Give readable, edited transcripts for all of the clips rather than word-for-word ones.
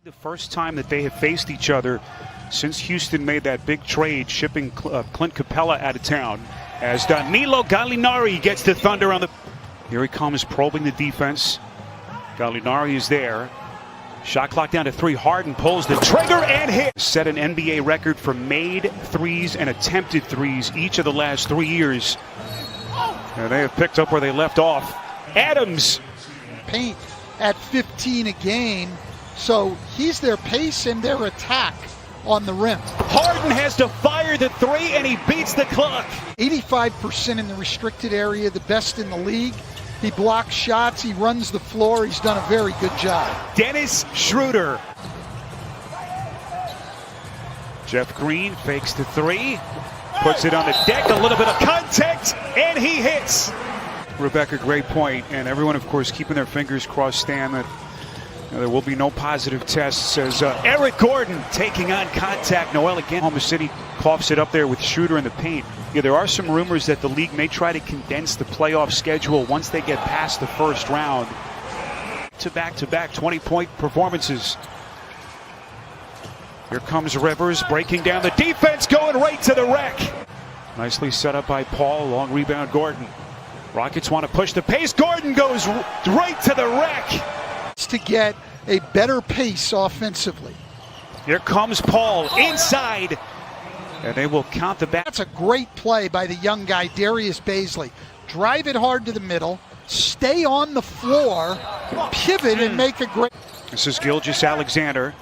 The first time that they have faced each other since Houston made that big trade shipping Clint Capella out of town, as Danilo Gallinari gets the Thunder on the... Here he comes probing the defense. Gallinari is there. Shot clock down to 3. Harden pulls the trigger and hit. Set an NBA record for made threes and attempted threes each of the last 3 years. And they have picked up where they left off. Adams. Paint at 15 a game. So he's their pace and their attack on the rim. Harden has to fire the 3 and he beats the clock. 85% in the restricted area, the best in the league. He blocks shots, he runs the floor, he's done a very good job. Dennis Schroeder. Jeff Green fakes the 3, puts it on the deck, a little bit of contact, and he hits. Rebecca, great point, and everyone, of course, keeping their fingers crossed, Stan, that there will be no positive tests as Eric Gordon taking on contact. Noel again. Oklahoma City coughs it up there with Schroeder in the paint. Yeah, there are some rumors that the league may try to condense the playoff schedule once they get past the first round to back-to-back 20-point performances. Here comes Rivers breaking down the defense, going right to the rack. Nicely set up by Paul. Long rebound, Gordon. Rockets want to push the pace. Gordon goes right to the rack. To get a better pace offensively. Here comes Paul inside, and they will count the back. That's a great play by the young guy, Darius Bazley. Drive it hard to the middle, stay on the floor, pivot, and make a great... This is Gilgeous-Alexander.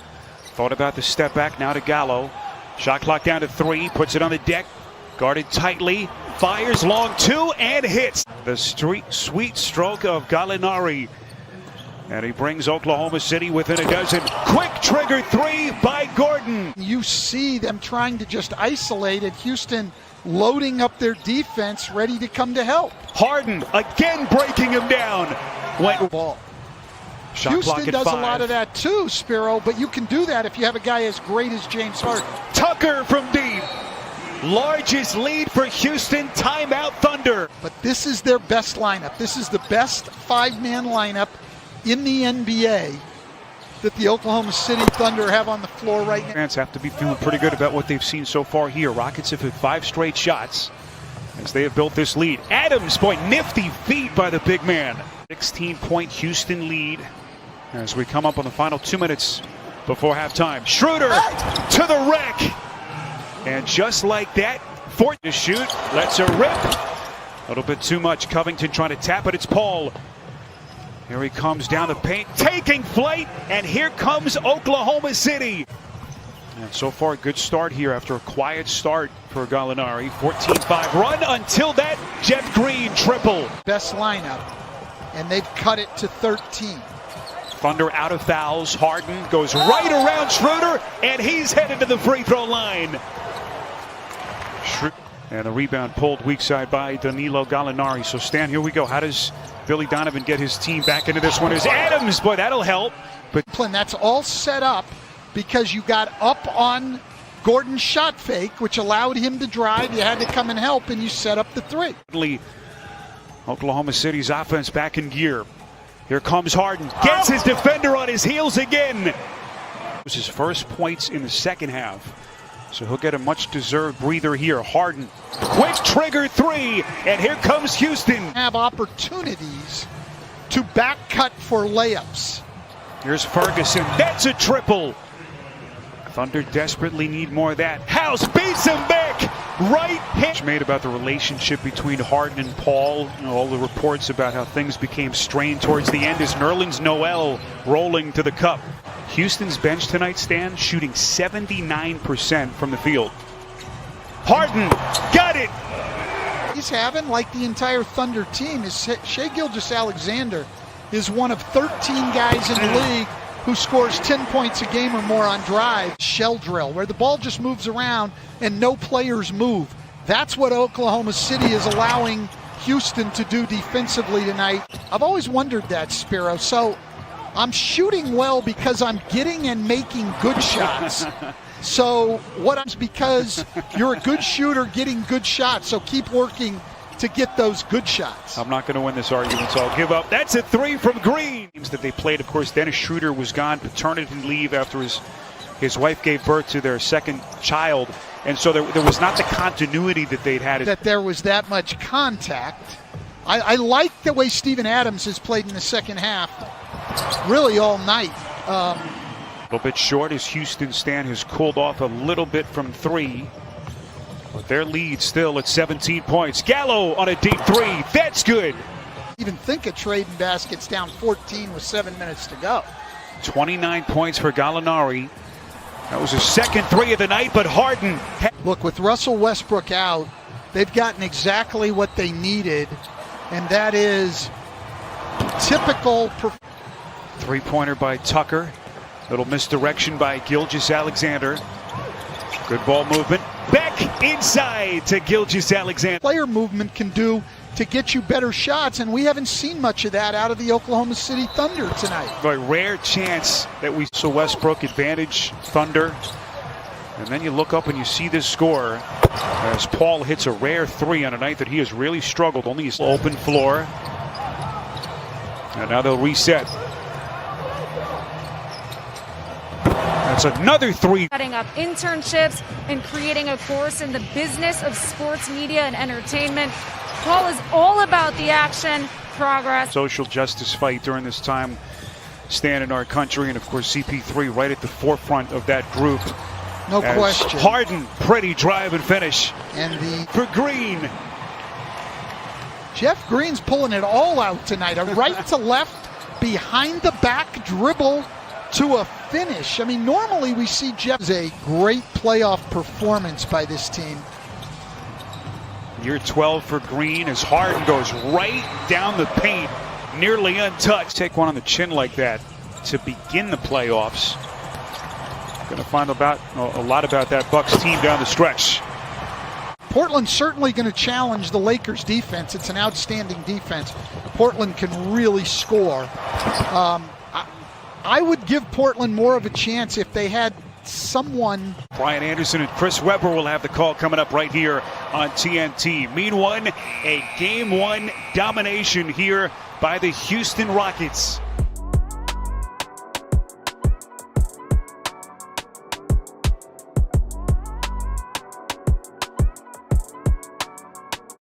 Thought about the step back, now to Gallo. Shot clock down to 3, puts it on the deck, guarded tightly, fires long 2, and hits. The sweet stroke of Gallinari. And he brings Oklahoma City within a dozen. Quick trigger 3 by Gordon. You see them trying to just isolate it. Houston loading up their defense, ready to come to help. Harden again breaking him down. Went ball. Shot Houston does 5. a lot of that too, Spiro, but you can do that if you have a guy as great as James Harden. Tucker from deep. Largest lead for Houston. Timeout Thunder. But this is their best lineup. This is the best 5-man lineup in the NBA that the Oklahoma City Thunder have on the floor right now. Fans have to be feeling pretty good about what they've seen so far here. Rockets have hit 5 straight shots as they have built this lead. Adams, boy, nifty feet by the big man. 16-point Houston lead as we come up on the final 2 minutes before halftime. Schroeder to the rack. And just like that, Fort to shoot, lets her rip. A little bit too much. Covington trying to tap it. It's Paul. Here he comes down the paint, taking flight, and here comes Oklahoma City. And so far, a good start here after a quiet start for Gallinari. 14-5 run until that Jeff Green triple. Best lineup, and they've cut it to 13. Thunder out of fouls. Harden goes right around Schroeder, and he's headed to the free throw line. And the rebound pulled weak side by Danilo Gallinari. So, Stan, here we go. How does Billy Donovan get his team back into this one? Is Adams, boy, that'll help. But that's all set up because you got up on Gordon's shot fake, which allowed him to drive. You had to come and help, and you set up the 3. Oklahoma City's offense back in gear. Here comes Harden. Gets his defender on his heels again. It was his first points in the second half. So he'll get a much-deserved breather here. Harden, quick trigger 3, and here comes Houston. Have opportunities to back cut for layups. Here's Ferguson. That's a triple. Thunder desperately need more of that. House beats him back. Right hand. Made about the relationship between Harden and Paul. You know, all the reports about how things became strained towards the end as Nerlens Noel rolling to the cup. Houston's bench tonight, Stan, shooting 79% from the field. Harden got it. He's having, like the entire Thunder team, is Shai Gilgeous-Alexander is one of 13 guys in the league who scores 10 points a game or more on drive. Shell drill, where the ball just moves around and no players move. That's what Oklahoma City is allowing Houston to do defensively tonight. I've always wondered that, Spiro. So I'm shooting well because I'm getting and making good shots. So because you're a good shooter getting good shots, so keep working to get those good shots. I'm not going to win this argument, so I'll give up. That's a three from Green. Games that they played, of course, Dennis Schroeder was gone, paternity leave after his wife gave birth to their second child. And so there was not the continuity that they'd had. That there was that much contact. I like the way Steven Adams has played in the second half, really all night. A little bit short as Houston Stan has cooled off a little bit from three. But their lead still at 17 points. Gallo on a deep three. That's good. Even think of trading baskets down 14 with 7 minutes to go. 29 points for Gallinari. That was his second three of the night, but Harden. Look, with Russell Westbrook out, they've gotten exactly what they needed, and that is typical. Three-pointer by Tucker. Little misdirection by Gilgeous-Alexander. Good ball movement. Back inside to Gilgeous-Alexander. Player movement can do to get you better shots, and we haven't seen much of that out of the Oklahoma City Thunder tonight. A rare chance that we saw Westbrook advantage Thunder. And then you look up and you see this score as Paul hits a rare three on a night that he has really struggled. Only his open floor. And now they'll reset. That's another three. Setting up internships and creating a course in the business of sports media and entertainment. Paul is all about the action, progress. Social justice fight during this time stand in our country, and of course CP3 right at the forefront of that group. No question. Harden, pretty drive and finish. And for Green. Jeff Green's pulling it all out tonight. A right to left, behind the back dribble to a finish. I mean, normally we see Jeff's a great playoff performance by this team. Year 12 for Green as Harden goes right down the paint, nearly untouched. Take one on the chin like that to begin the playoffs. Going to find a lot about that Bucks team down the stretch. Portland's certainly going to challenge the Lakers defense. It's an outstanding defense. Portland can really score. I would give Portland more of a chance if they had someone. Brian Anderson and Chris Webber will have the call coming up right here on TNT. Meanwhile, a game one domination here by the Houston Rockets.